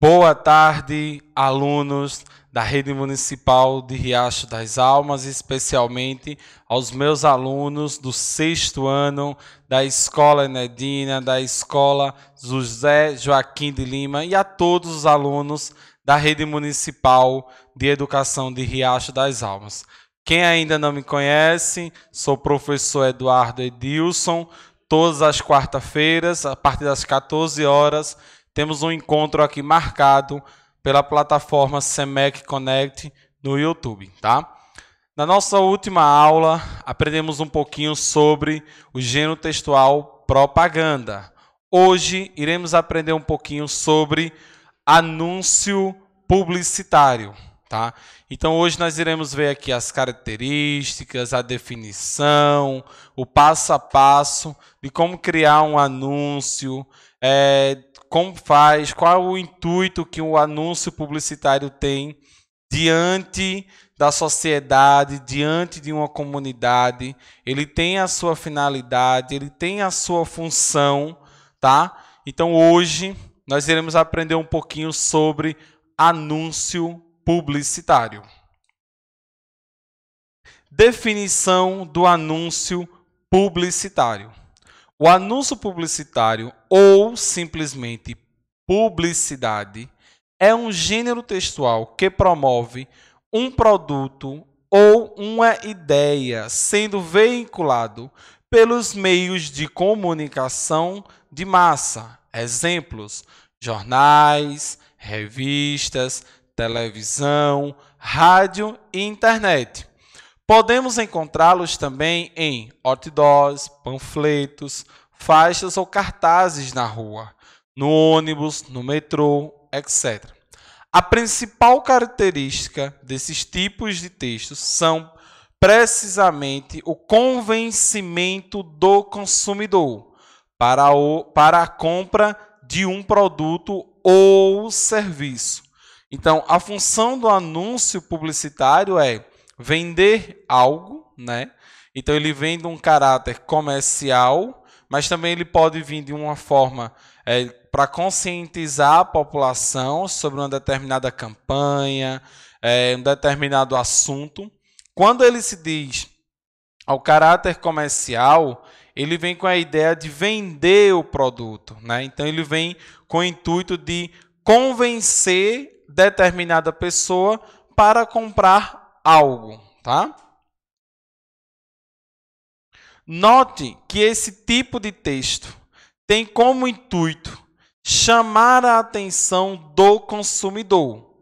Boa tarde, alunos da Rede Municipal de Riacho das Almas, especialmente aos meus alunos do 6º ano da Escola Enedina, da Escola José Joaquim de Lima e a todos os alunos da Rede Municipal de Educação de Riacho das Almas. Quem ainda não me conhece, sou o professor Eduardo Edilson. Todas as quarta-feiras, a partir das 14 horas, temos um encontro aqui marcado pela plataforma SEMEC Connect no YouTube, tá? Na nossa última aula, aprendemos um pouquinho sobre o gênero textual propaganda. Hoje, iremos aprender um pouquinho sobre anúncio publicitário, tá? Então, hoje nós iremos ver aqui as características, a definição, o passo a passo de como criar um anúncio, como faz, qual é o intuito que o anúncio publicitário tem diante da sociedade, diante de uma comunidade. Ele tem a sua finalidade, ele tem a sua função, tá? Então, hoje, nós iremos aprender um pouquinho sobre anúncio publicitário. Definição do anúncio publicitário. O anúncio publicitário, ou simplesmente publicidade, é um gênero textual que promove um produto ou uma ideia sendo veiculado pelos meios de comunicação de massa. Exemplos: jornais, revistas, televisão, rádio e internet. Podemos encontrá-los também em outdoors, panfletos, faixas ou cartazes na rua, no ônibus, no metrô, etc. A principal característica desses tipos de textos são precisamente o convencimento do consumidor para a compra de um produto ou serviço. Então, a função do anúncio publicitário é vender algo, né? Então, ele vem de um caráter comercial, mas também ele pode vir de uma forma para conscientizar a população sobre uma determinada campanha, um determinado assunto. Quando ele se diz ao caráter comercial, ele vem com a ideia de vender o produto, né? Então, ele vem com o intuito de convencer determinada pessoa para comprar algo, tá? Note que esse tipo de texto tem como intuito chamar a atenção do consumidor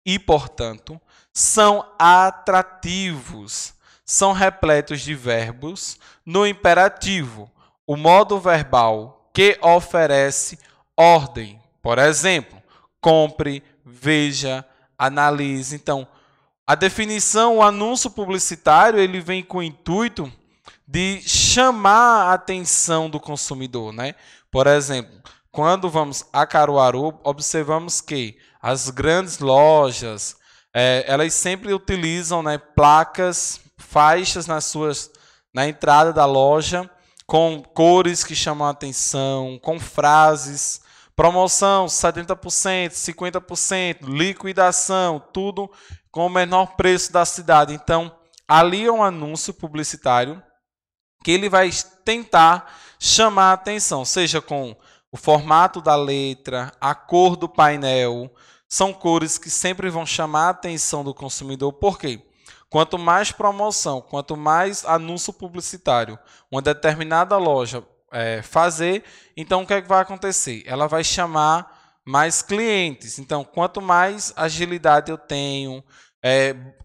e, portanto, são atrativos, são repletos de verbos no imperativo, o modo verbal que oferece ordem. Por exemplo, compre, veja, analise. Então, a definição, o anúncio publicitário, ele vem com o intuito de chamar a atenção do consumidor, né? Por exemplo, quando vamos a Caruaru, observamos que as grandes lojas, elas sempre utilizam, né, placas, faixas na entrada da loja, com cores que chamam a atenção, com frases, promoção 70%, 50%, liquidação, tudo com o menor preço da cidade. Então, ali é um anúncio publicitário que ele vai tentar chamar a atenção, seja com o formato da letra, a cor do painel. São cores que sempre vão chamar a atenção do consumidor. Por quê? Quanto mais promoção, quanto mais anúncio publicitário uma determinada loja fazer, então o que é que vai acontecer? Ela vai chamar mais clientes. Então, quanto mais agilidade eu tenho,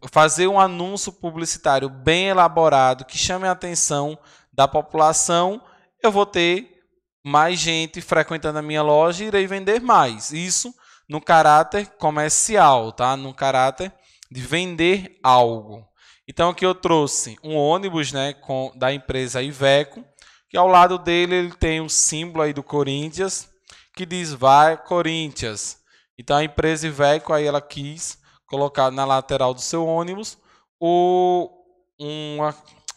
fazer um anúncio publicitário bem elaborado, que chame a atenção da população, eu vou ter mais gente frequentando a minha loja e irei vender mais. Isso no caráter comercial, tá? No caráter de vender algo. Então, aqui eu trouxe um ônibus, né, da empresa Iveco, que ao lado dele ele tem um símbolo aí do Corinthians, que diz vai Corinthians. Então, a empresa Iveco aí ela quis colocar na lateral do seu ônibus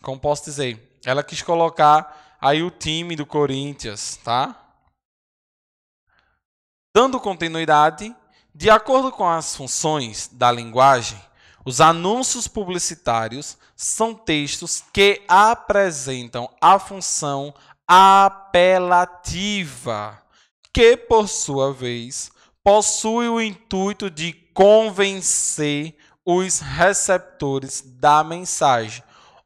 como posso dizer? Ela quis colocar aí o time do Corinthians, tá? Dando continuidade, De acordo com as funções da linguagem, os anúncios publicitários são textos que apresentam a função apelativa, que, por sua vez, possui o intuito de convencer os receptores da mensagem,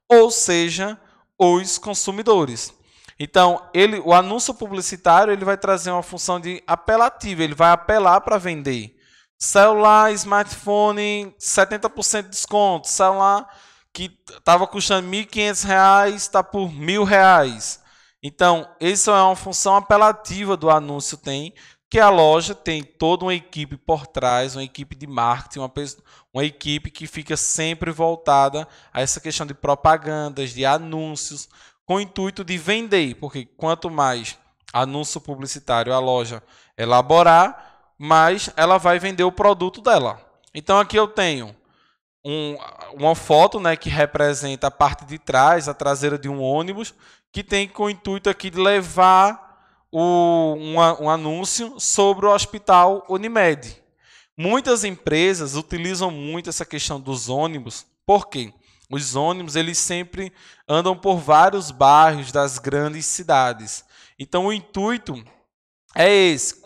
ou seja, os consumidores. Então, o anúncio publicitário ele vai trazer uma função de apelativa, ele vai apelar para vender. Celular, smartphone, 70% de desconto. Celular que estava custando R$ 1.500, está por R$ 1.000. Então, isso é uma função apelativa do anúncio que a loja tem toda uma equipe por trás, uma equipe de marketing, uma equipe que fica sempre voltada a essa questão de propagandas, de anúncios, com o intuito de vender, porque quanto mais anúncio publicitário a loja elaborar, mais ela vai vender o produto dela. Então aqui eu tenho uma foto, né, que representa a parte de trás, a traseira de um ônibus, que tem com o intuito aqui de levar um anúncio sobre o Hospital Unimed. Muitas empresas utilizam muito essa questão dos ônibus, por quê? Os ônibus eles sempre andam por vários bairros das grandes cidades. Então o intuito é esse.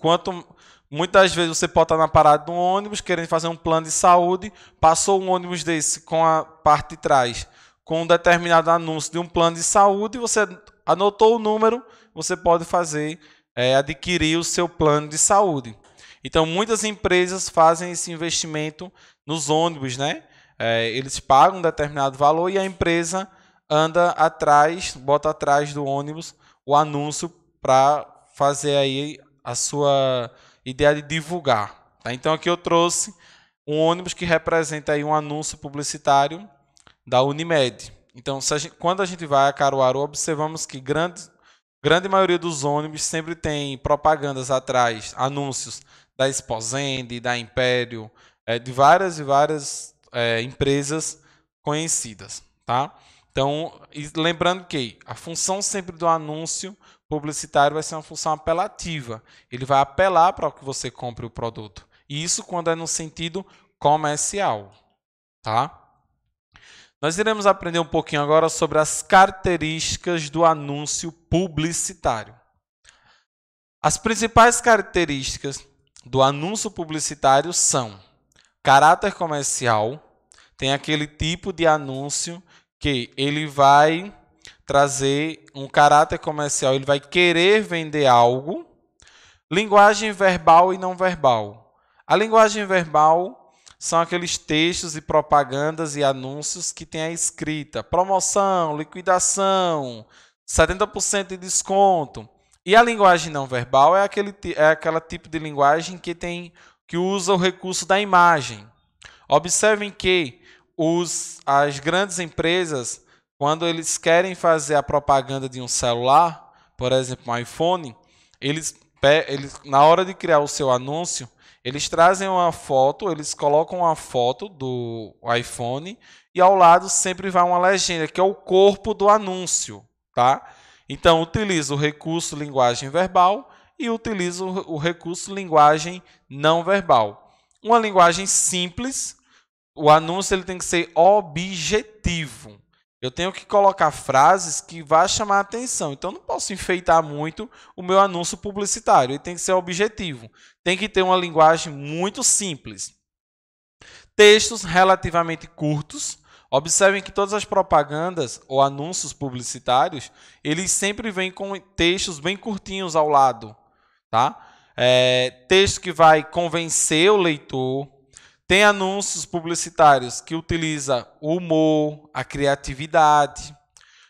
Muitas vezes você pode estar na parada de um ônibus querendo fazer um plano de saúde, passou um ônibus desse com a parte de trás com um determinado anúncio de um plano de saúde, você anotou o número, você pode adquirir o seu plano de saúde. Então muitas empresas fazem esse investimento nos ônibus, né? Eles pagam um determinado valor e a empresa anda atrás, bota atrás do ônibus o anúncio para fazer aí a sua ideia de divulgar. Tá? Então aqui eu trouxe um ônibus que representa aí um anúncio publicitário da Unimed. Então quando a gente vai a Caruaru, observamos que grande maioria dos ônibus sempre tem propagandas atrás, anúncios da Esposende, da Império, de várias e várias empresas conhecidas, tá? Então, lembrando que a função sempre do anúncio publicitário vai ser uma função apelativa. Ele vai apelar para que você compre o produto. E isso quando é no sentido comercial, tá? Nós iremos aprender um pouquinho agora sobre as características do anúncio publicitário. As principais características do anúncio publicitário são caráter comercial, tem aquele tipo de anúncio que ele vai trazer um caráter comercial, ele vai querer vender algo. Linguagem verbal e não verbal. A linguagem verbal são aqueles textos e propagandas e anúncios que tem a escrita promoção, liquidação, 70% de desconto. E a linguagem não verbal é aquela tipo de linguagem que usa o recurso da imagem. Observem que as grandes empresas, quando eles querem fazer a propaganda de um celular, por exemplo, um iPhone, eles na hora de criar o seu anúncio, eles trazem uma foto, eles colocam uma foto do iPhone e ao lado sempre vai uma legenda, que é o corpo do anúncio, tá? Então, utiliza o recurso linguagem verbal e utiliza o recurso linguagem não verbal. Uma linguagem simples, o anúncio ele tem que ser objetivo. Eu tenho que colocar frases que vão chamar a atenção. Então, não posso enfeitar muito o meu anúncio publicitário. Ele tem que ser objetivo. Tem que ter uma linguagem muito simples. Textos relativamente curtos. Observem que todas as propagandas ou anúncios publicitários, eles sempre vêm com textos bem curtinhos ao lado. Tá? Texto que vai convencer o leitor. Tem anúncios publicitários que utilizam o humor, a criatividade,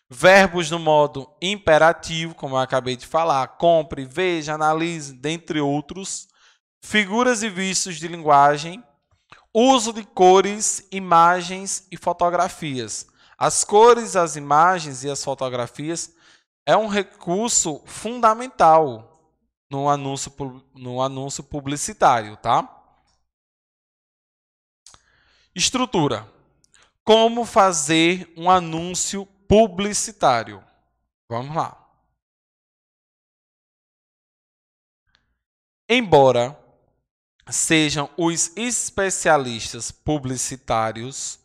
verbos no modo imperativo, como eu acabei de falar, compre, veja, analise, dentre outros, figuras e vícios de linguagem, uso de cores, imagens e fotografias. As cores, as imagens e as fotografias é um recurso fundamental no anúncio publicitário, tá? Estrutura. Como fazer um anúncio publicitário? Vamos lá. Embora sejam os especialistas publicitários,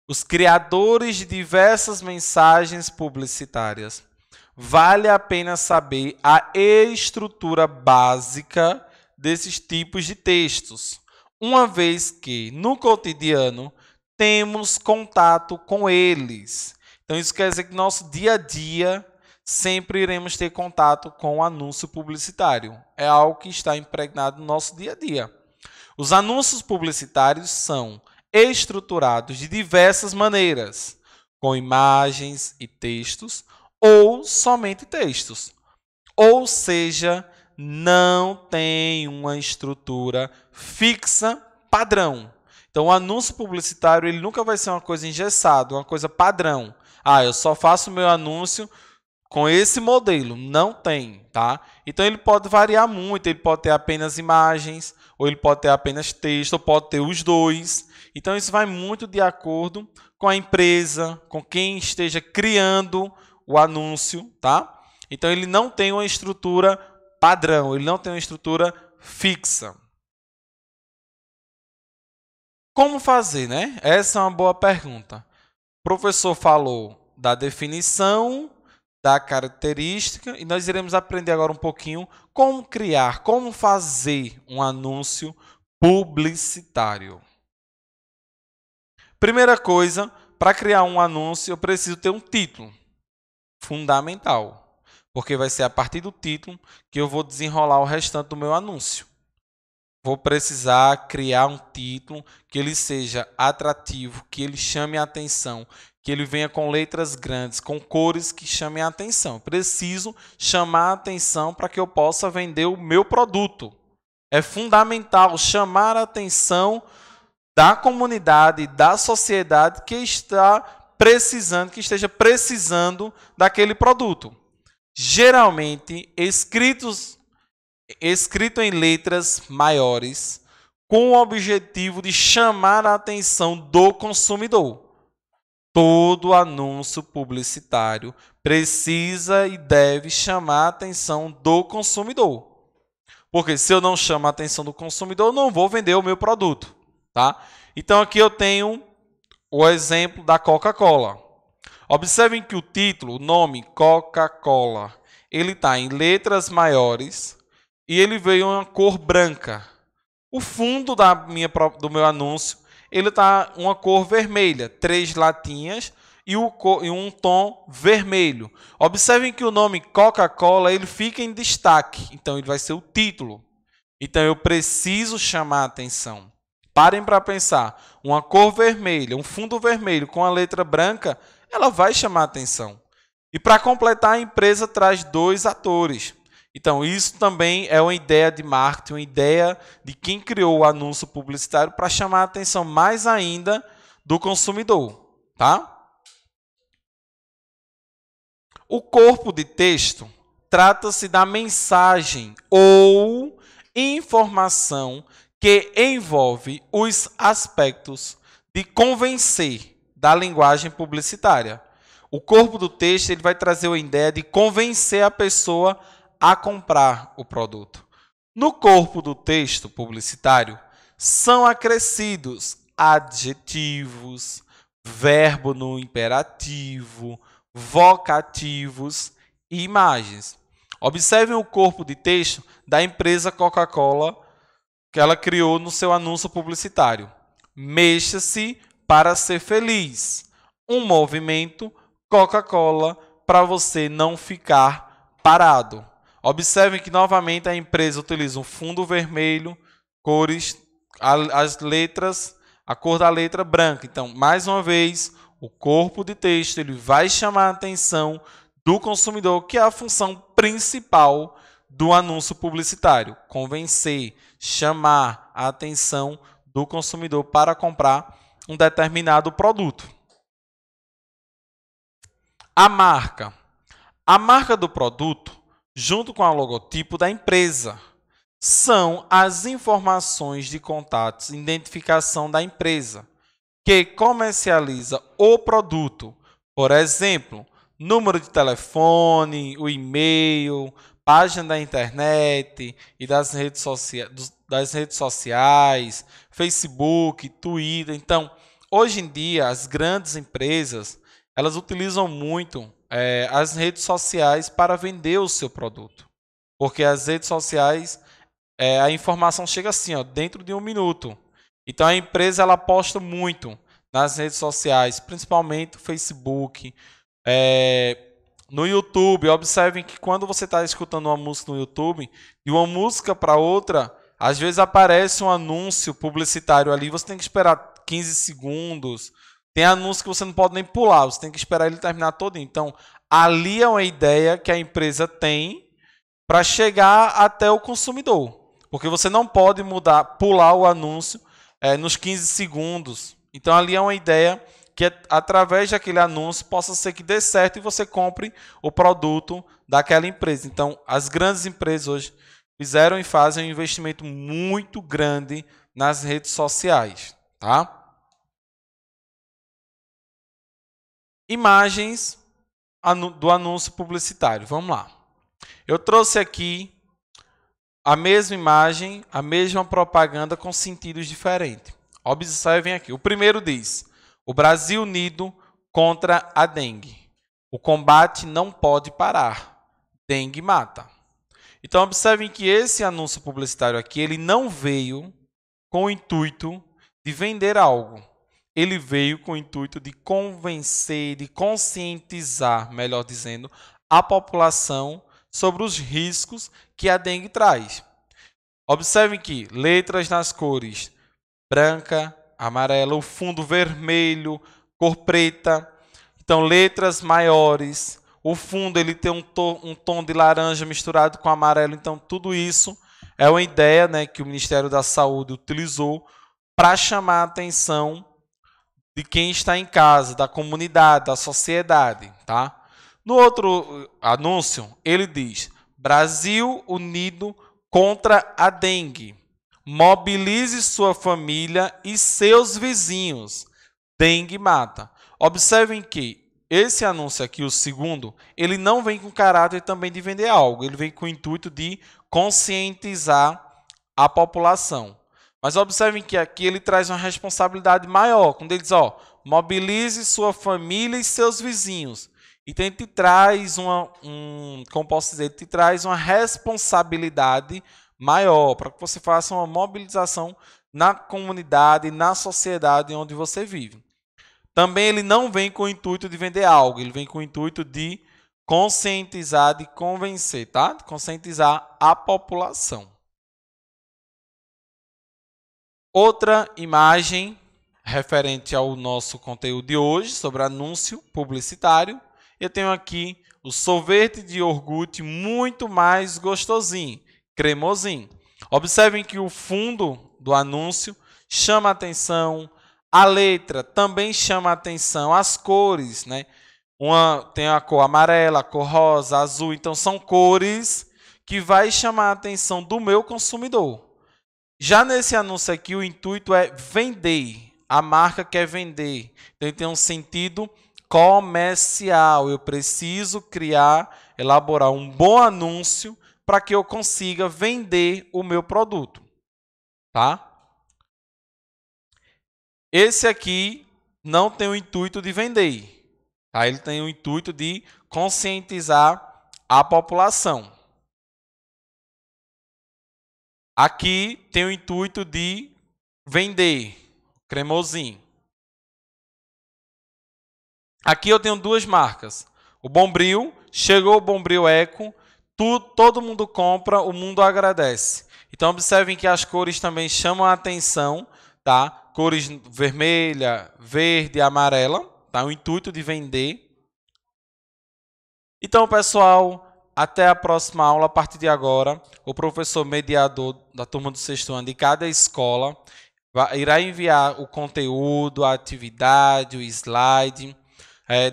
os criadores de diversas mensagens publicitárias. Vale a pena saber a estrutura básica desses tipos de textos, uma vez que, no cotidiano, temos contato com eles. Então, isso quer dizer que no nosso dia a dia sempre iremos ter contato com o anúncio publicitário. É algo que está impregnado no nosso dia a dia. Os anúncios publicitários são estruturados de diversas maneiras, com imagens e textos, ou somente textos. Ou seja, não tem uma estrutura fixa padrão. Então, o anúncio publicitário ele nunca vai ser uma coisa engessada, uma coisa padrão. Eu só faço meu anúncio com esse modelo. Não tem, tá? Então, ele pode variar muito. Ele pode ter apenas imagens, ou ele pode ter apenas texto, ou pode ter os dois. Então, isso vai muito de acordo com a empresa, com quem esteja criando o anúncio, tá? Então, ele não tem uma estrutura padrão, ele não tem uma estrutura fixa. Como fazer, né? Essa é uma boa pergunta. O professor falou da definição, da característica, e nós iremos aprender agora um pouquinho como criar, como fazer um anúncio publicitário. Primeira coisa, para criar um anúncio, eu preciso ter um título. Fundamental, porque vai ser a partir do título que eu vou desenrolar o restante do meu anúncio. Vou precisar criar um título que ele seja atrativo, que ele chame a atenção, que ele venha com letras grandes, com cores que chamem a atenção. Preciso chamar a atenção para que eu possa vender o meu produto. É fundamental chamar a atenção da comunidade, da sociedade que está precisando, que esteja precisando daquele produto. Geralmente, escrito em letras maiores, com o objetivo de chamar a atenção do consumidor. Todo anúncio publicitário precisa e deve chamar a atenção do consumidor. Porque se eu não chamo a atenção do consumidor, eu não vou vender o meu produto. Tá? Então, aqui eu tenho o exemplo da Coca-Cola. Observem que o título, o nome Coca-Cola, ele está em letras maiores e ele veio em uma cor branca. O fundo do meu anúncio, ele está uma cor vermelha, 3 latinhas e um tom vermelho. Observem que o nome Coca-Cola ele fica em destaque, então ele vai ser o título. Então eu preciso chamar a atenção. Parem para pensar, uma cor vermelha, um fundo vermelho com a letra branca, ela vai chamar a atenção. E para completar, a empresa traz 2 atores. Então, isso também é uma ideia de marketing, uma ideia de quem criou o anúncio publicitário para chamar a atenção mais ainda do consumidor. Tá? O corpo de texto trata-se da mensagem ou informação que envolve os aspectos de convencer da linguagem publicitária. O corpo do texto ele vai trazer a ideia de convencer a pessoa a comprar o produto. No corpo do texto publicitário, são acrescidos adjetivos, verbo no imperativo, vocativos e imagens. Observem o corpo de texto da empresa Coca-Cola que ela criou no seu anúncio publicitário. Mexa-se para ser feliz. Um movimento Coca-Cola para você não ficar parado. Observem que novamente a empresa utiliza um fundo vermelho, cores, as letras, a cor da letra branca. Então, mais uma vez, o corpo de texto ele vai chamar a atenção do consumidor, que é a função principal do anúncio publicitário. Convencer, chamar a atenção do consumidor para comprar um determinado produto. A marca. A marca do produto, junto com o logotipo da empresa, são as informações de contatos, identificação da empresa, que comercializa o produto. Por exemplo, número de telefone, o e-mail, página da internet e das redes sociais, Facebook, Twitter. Então, hoje em dia, as grandes empresas, elas utilizam muito as redes sociais para vender o seu produto. Porque as redes sociais, a informação chega assim, ó, dentro de 1 minuto. Então, a empresa ela aposta muito nas redes sociais, principalmente o Facebook, no YouTube. Observem que quando você está escutando uma música no YouTube, de uma música para outra, às vezes aparece um anúncio publicitário ali, você tem que esperar 15 segundos. Tem anúncio que você não pode nem pular, você tem que esperar ele terminar todo. Então, ali é uma ideia que a empresa tem para chegar até o consumidor. Porque você não pode pular o anúncio nos 15 segundos. Então, ali é uma ideia que, através daquele anúncio, possa ser que dê certo e você compre o produto daquela empresa. Então, as grandes empresas hoje fizeram e fazem um investimento muito grande nas redes sociais. Tá? Imagens do anúncio publicitário. Vamos lá. Eu trouxe aqui a mesma imagem, a mesma propaganda com sentidos diferentes. Observem aqui. O primeiro diz: o Brasil unido contra a dengue. O combate não pode parar. Dengue mata. Então, observem que esse anúncio publicitário aqui, ele não veio com o intuito de vender algo. Ele veio com o intuito de convencer, de conscientizar, melhor dizendo, a população sobre os riscos que a dengue traz. Observem que letras nas cores branca, amarela, o fundo vermelho, cor preta. Então, letras maiores. O fundo ele tem um tom de laranja misturado com amarelo. Então, tudo isso é uma ideia, né, que o Ministério da Saúde utilizou para chamar a atenção de quem está em casa, da comunidade, da sociedade. Tá? No outro anúncio, ele diz: Brasil unido contra a dengue. Mobilize sua família e seus vizinhos. Dengue mata. Observem que esse anúncio aqui, o segundo, ele não vem com caráter também de vender algo. Ele vem com o intuito de conscientizar a população. Mas observem que aqui ele traz uma responsabilidade maior. Quando ele diz, mobilize sua família e seus vizinhos. Então, ele te traz como posso dizer, ele te traz uma responsabilidade maior para que você faça uma mobilização na comunidade, na sociedade onde você vive. Também ele não vem com o intuito de vender algo, ele vem com o intuito de conscientizar, de convencer, tá? De conscientizar a população. Outra imagem referente ao nosso conteúdo de hoje sobre anúncio publicitário. Eu tenho aqui o sorvete de iogurte muito mais gostosinho, cremosinho. Observem que o fundo do anúncio chama a atenção, a letra também chama a atenção, as cores, né? Tem a cor amarela, a cor rosa, azul, então são cores que vai chamar a atenção do meu consumidor. Já nesse anúncio aqui, o intuito é vender, a marca quer vender, então tem um sentido comercial. Eu preciso elaborar um bom anúncio para que eu consiga vender o meu produto, tá? Esse aqui não tem o intuito de vender, tá? Ele tem o intuito de conscientizar a população. Aqui tem o intuito de vender, cremosinho. Aqui eu tenho duas marcas. O Bombril, chegou o Bombril Eco, todo mundo compra, o mundo agradece. Então, observem que as cores também chamam a atenção, tá? Cores vermelha, verde e amarela, tá? O intuito de vender. Então, pessoal, até a próxima aula. A partir de agora, o professor mediador da turma do 6º ano de cada escola irá enviar o conteúdo, a atividade, o slide.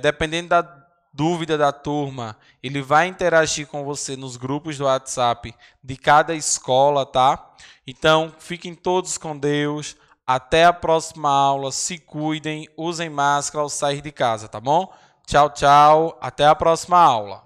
Dependendo da dúvida da turma, ele vai interagir com você nos grupos do WhatsApp de cada escola, tá? Então, fiquem todos com Deus. Até a próxima aula. Se cuidem, usem máscara ao sair de casa, tá bom? Tchau, tchau. Até a próxima aula.